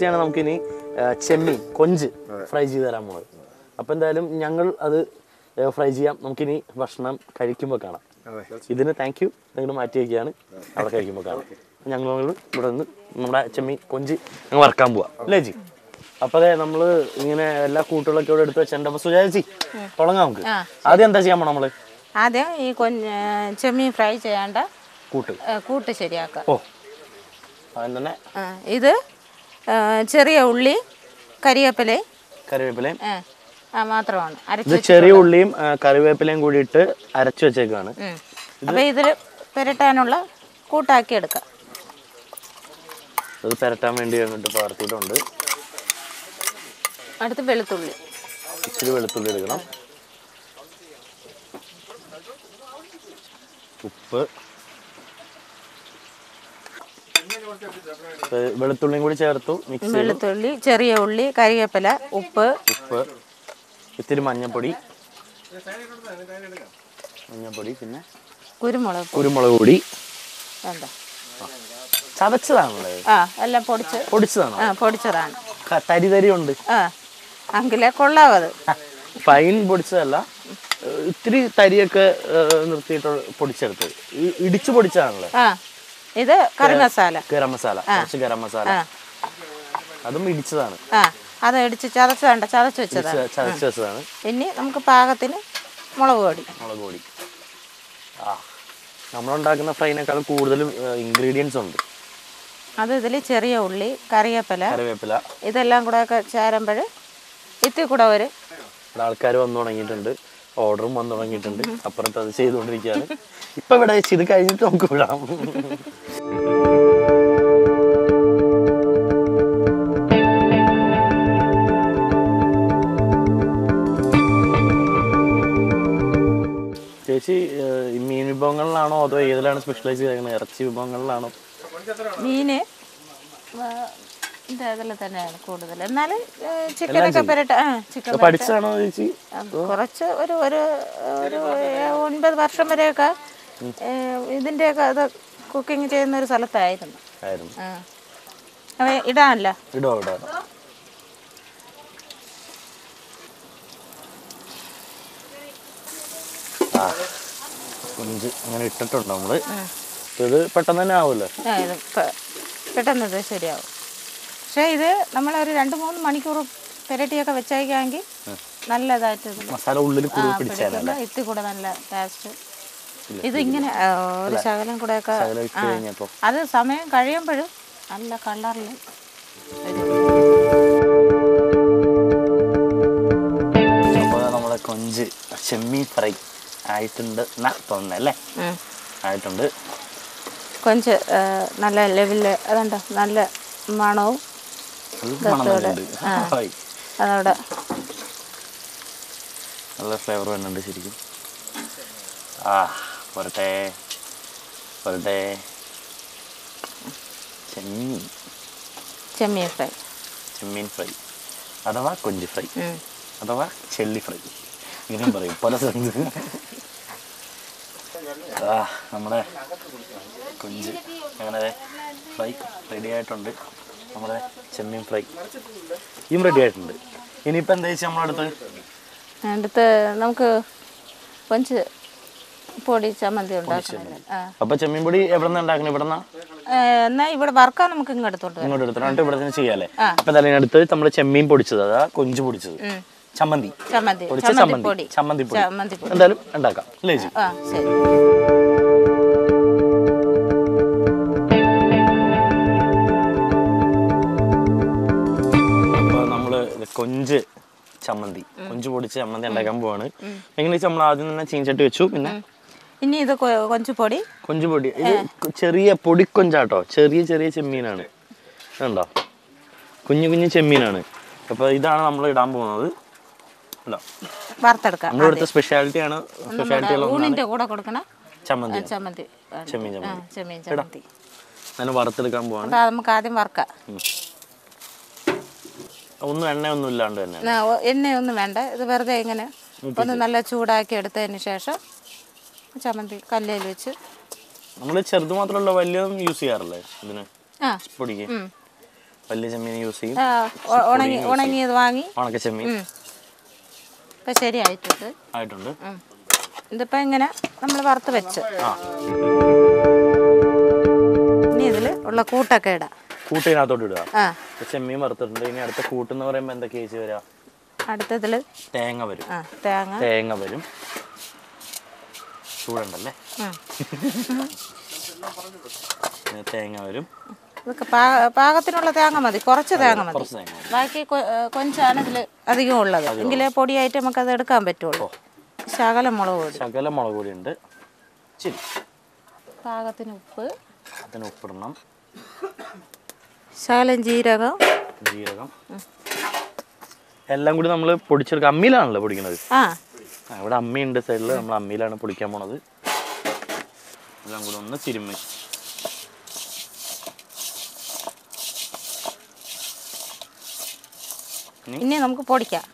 ചേച്ചിയാണ് നമുക്കിനി ചെമ്മീൻ കൊഞ്ച് ഫ്രൈ ചെയ്ത് തരാൻ പോകുന്നത്. അപ്പോൾ എന്തായാലും ഞങ്ങൾ അത് ഫ്രൈ ചെയ്യാം. നമുക്കിനി ഭക്ഷണം കഴിക്കുമ്പോൾ കാണാം. ഇതിന് താങ്ക് യു. നിങ്ങൾ മാറ്റി വയ്ക്കുകയാണ്. അവിടെ കഴിക്കുമ്പോൾ കാണാം. ഞങ്ങൾ ഇവിടെ നിന്ന് നമ്മുടെ ചെമ്മീൻ കൊഞ്ച് ഞങ്ങൾ വറക്കാൻ പോവാം അല്ലേ ചേച്ചി? അപ്പോൾ അതെ നമ്മൾ ഇങ്ങനെ എല്ലാ കൂട്ടുകളൊക്കെ ഇവിടെ എടുത്ത് വെച്ചിട്ടുണ്ട്. അപ്പോൾ സുജാചി തുടങ്ങാം നമുക്ക്. ആദ്യം എന്താ ചെയ്യാൻ പോണം നമ്മൾ? ആദ്യം ഈ ചെമ്മീൻ ഫ്രൈ ചെയ്യേണ്ട കൂട്ട് ശരിയാക്കാം. ഓ ആദ്യം തന്നെ ഇത് ചെറിയ ഉള്ളി കറിവേപ്പിലയും മാത്രമാണ് ഇത് ചെറിയ ഉള്ളിയും കറിവേപ്പിലയും കൂടിയിട്ട് അരച്ചു വെച്ചേക്കാണ്. അപ്പോൾ ഇതിൽ പുരട്ടാനുള്ള കൂട്ടാക്കി എടുക്കാം. ഇത് പുരട്ടാൻ വേണ്ടി അങ്ങോട്ട് പകർത്തിയിട്ടുണ്ട്. അടുത്ത് വെളുത്തുള്ളി, ഇച്ചിരി വെളുത്തുള്ളി എടുക്കണം. ഉപ്പ്, വെളുത്തുള്ളിയും കൂടി ചേർത്തു. വെളുത്തുള്ളി, ചെറിയ ഉള്ളി, കറിവേപ്പില, ഉപ്പ്, ഇത്തിരി മഞ്ഞപ്പൊടി, പിന്നെ കുരുമുളക് പൊടി. എന്താ ചതച്ചതാണല്ലേ? എല്ലാം പൊടിച്ചതാണ്. തരി ഉണ്ട്. അങ്കിലേ കൊള്ളാവത്. ഫൈൻ പൊടിച്ചതല്ല, ഇത്തിരി തരിയൊക്കെ നിർത്തിയിട്ട് പൊടിച്ചെടുത്തത്. ഇടിച്ചു പൊടിച്ചതാണല്ലേ? ഇത് ഗരം മസാല, കുറച്ച് ഗരം മസാല അതും ഇടിച്ചതാണ്. അത് ഇടിച്ച് ചതച്ച് വെച്ചതാണ്. ഇനി നമുക്ക് പാകത്തിന് മുളക് പൊടി. നമ്മളുണ്ടാക്കുന്ന ഫ്രൈനേക്കാളും കൂടുതലും ഇൻഗ്രീഡിയൻസ് ഉണ്ട്. അത് ഇതിൽ ചെറിയ ഉള്ളി, കറിവേപ്പില ഇതെല്ലാം കൂടെ ഒക്കെ ചേരുമ്പോൾ ഇത്തി കൂടെ ആൾക്കാർ വന്നു തുടങ്ങിയിട്ടുണ്ട്. ഓർഡറും വന്നു തുടങ്ങിയിട്ടുണ്ട്. അപ്പുറത്ത് അത് ചെയ്തുകൊണ്ടിരിക്കുകയാണ്. ഇപ്പൊ ഇവിടെ ഇത് കഴിഞ്ഞിട്ട് നമുക്ക് വിടാം. ചേച്ചി മീൻ വിഭവങ്ങളിലാണോ അതോ ഏതിലാണ് സ്പെഷ്യലൈസ് ചെയ്തേക്കുന്നത്? ഇറച്ചി വിഭവങ്ങളിലാണോ? മീന് ഇതിൽ തന്നെയാണ് കൂടുതൽ. എന്നാലും ചിക്കനൊക്കെ ചിക്കൻ പഠിച്ചതാണോ ചേച്ചി? കുറച്ച് ഒരു 9 വർഷം വരെയൊക്കെ ഇതിൻ്റെയൊക്കെ അത് കുക്കിംഗ് ചെയ്യുന്ന ഒരു സ്ഥലത്തായിരുന്നു. ഇടാനല്ല കൊഞ്ച് അങ്ങനെ ഇട്ടിട്ടുണ്ട് നമ്മള്. ഇത് പെട്ടെന്ന് തന്നെ ആവുമല്ലോ? ഇത് പെട്ടെന്ന് ഇത് ശരിയാവും. പക്ഷേ ഇത് നമ്മളൊരു 2-3 മണിക്കൂർ പെരട്ടിയൊക്കെ വെച്ചേക്കാമെങ്കിൽ നല്ലതായിട്ട് മസാല ഉള്ളിൽ ഇത്തി കൂടെ നല്ല ടേസ്റ്റ്. ഇത് ഇങ്ങനെ ഒരു ശകലം കൂടെ ഒക്കെ അത് സമയം കഴിയുമ്പോഴും നല്ല കളറിൽ നമ്മളെ കൊഞ്ച് ചെമ്മീൻ ഫ്രൈ ആയിട്ടുണ്ട് തോന്നുന്നല്ലേ? ആയിട്ടുണ്ട്. കൊഞ്ച് നല്ല ലെവലില് അതുണ്ട്. നല്ല മണവും അതോടെ നല്ല ഫ്ലേവർ വരുന്നുണ്ട് ശരിക്കും. പോരട്ടെ ചെമ്മീൻ ഫ്രൈ അഥവാ കൊഞ്ച് ഫ്രൈ അഥവാ ചെല്ലി ഫ്രൈ ഇങ്ങനെയും പറയും പല സ്ഥലത്ത്. നമ്മുടെ കൊഞ്ച് അങ്ങനെ ഫ്രൈ റെഡി ആയിട്ടുണ്ട്. നമ്മുടെ ചെമ്മീൻ ഫ്രൈ ഇതും റെഡി ആയിട്ടുണ്ട്. ഇനിയിപ്പോൾ എന്താ വെച്ചാൽ അടുത്ത് നമുക്ക് കൊഞ്ച് പൊടി ചമ്മന്തി ഉണ്ടാക്കണം. അപ്പൊ ചെമ്മീൻ പൊടി എവിടെ നിന്ന് ഉണ്ടാക്കണം? ഇവിടെ എന്നാ ഇവിടെ വറക്കാൻ നമുക്ക് ഇങ്ങോട്ട് എടുത്തിട്ട് ഇവിടെ തന്നെ ചെയ്യാല്ലേ? അപ്പൊ എന്തായാലും അടുത്ത് നമ്മള് ചെമ്മീൻ പൊടിച്ചത്, അതാ കൊഞ്ച് പൊടിച്ചത്, ചമ്മന്തി എന്തായാലും ഉണ്ടാക്കാം അല്ലേ? ശരി. അപ്പൊ നമ്മള് കൊഞ്ച് പൊടിച്ച് ചമ്മന്തി ഉണ്ടാക്കാൻ പോവാണ്. എങ്ങനെ നമ്മൾ ആദ്യം തന്നെ ചീഞ്ചട്ടി വെച്ചു. പിന്നെ ഇനി ഇത് കൊഞ്ചുപൊടി ഇത് ചെറിയ പൊടിക്കൊഞ്ചാട്ടോ. ചെറിയ ചെമ്മീനാണ്. കണ്ടോ? കുഞ്ഞു ചെമ്മീനാണ്. അപ്പൊ ഇതാണ് നമ്മൾ ഇടാൻ പോകുന്നത്. നമ്മുടെ ഇവിടുത്തെ സ്പെഷ്യാലിറ്റി ആണ്. ചമ്മന്തി അങ്ങനെ വറുത്തെടുക്കാൻ പോവാണ്. നമുക്ക് ആദ്യം വറക്കാം. എണ്ണയൊന്നും ഇല്ലാണ്ട് തന്നെ. എണ്ണയൊന്നും വേണ്ട. ഇത് വെറുതെ ഇങ്ങനെ ഒന്ന് നല്ല ചൂടാക്കി എടുത്തതിന് ശേഷം ചമ്മന്തി കല്ലിൽ വെച്ച്. നമ്മൾ ചെറുത് മാത്രമല്ല വലിയതും യൂസ് ചെയ്യാറില്ലേ ഇതിന് പൊടിക്ക്? വലിയ ചെമ്മീൻ യൂസ് ചെയ്യും. ഉണങ്ങിയത് വാങ്ങി ഉണക്ക ചെമ്മീൻ ഇപ്പം ശരിയായിട്ടുണ്ട്. ഇതിപ്പോൾ ഇങ്ങനെ നമ്മൾ വറുത്ത് വെച്ച് ഇനി ഇതിൽ ഉള്ള കൂട്ടൊക്കെ ഇടാം. കൂട്ടിനകത്തോട്ട് ഇടുക. ചെമ്മീൻ വറുത്തിട്ടുണ്ട്. ഇനി അടുത്ത കൂട്ടെന്ന് പറയുമ്പോൾ എന്തൊക്കെയാ ചേച്ചി വരാ? അടുത്തതിൽ തേങ്ങ വരും. തേങ്ങ വരും. ചൂടുണ്ടല്ലേ? തേങ്ങ വരും. ഇതൊക്കെ പാകത്തിനുള്ള തേങ്ങ മതി, കുറച്ച് തേങ്ങ മതി. ബാക്കി കൊഞ്ചാണ് ഇതിൽ അധികം ഉള്ളത്. എങ്കിലേ പൊടിയായിട്ട് നമുക്കത് എടുക്കാൻ പറ്റുള്ളൂ. ശകലം മുളക് പൊടി ഉണ്ട്. പാകത്തിന് ഉപ്പ്, ഉപ്പിടണം. ശകലം ജീരകം എല്ലാം കൂടി നമ്മൾ പൊടിച്ചെടുക്കുക. അമ്മിയിലാണല്ലോ പൊടിക്കുന്നത്. ഇവിടെ അമ്മിയുണ്ട് സൈഡിൽ. നമ്മൾ അമ്മിയിലാണ് പൊടിക്കാൻ പോണത്. എല്ലാം കൂടി ഒന്ന് തിരുമ്മി ഇനി നമുക്ക് പൊടിക്കാം.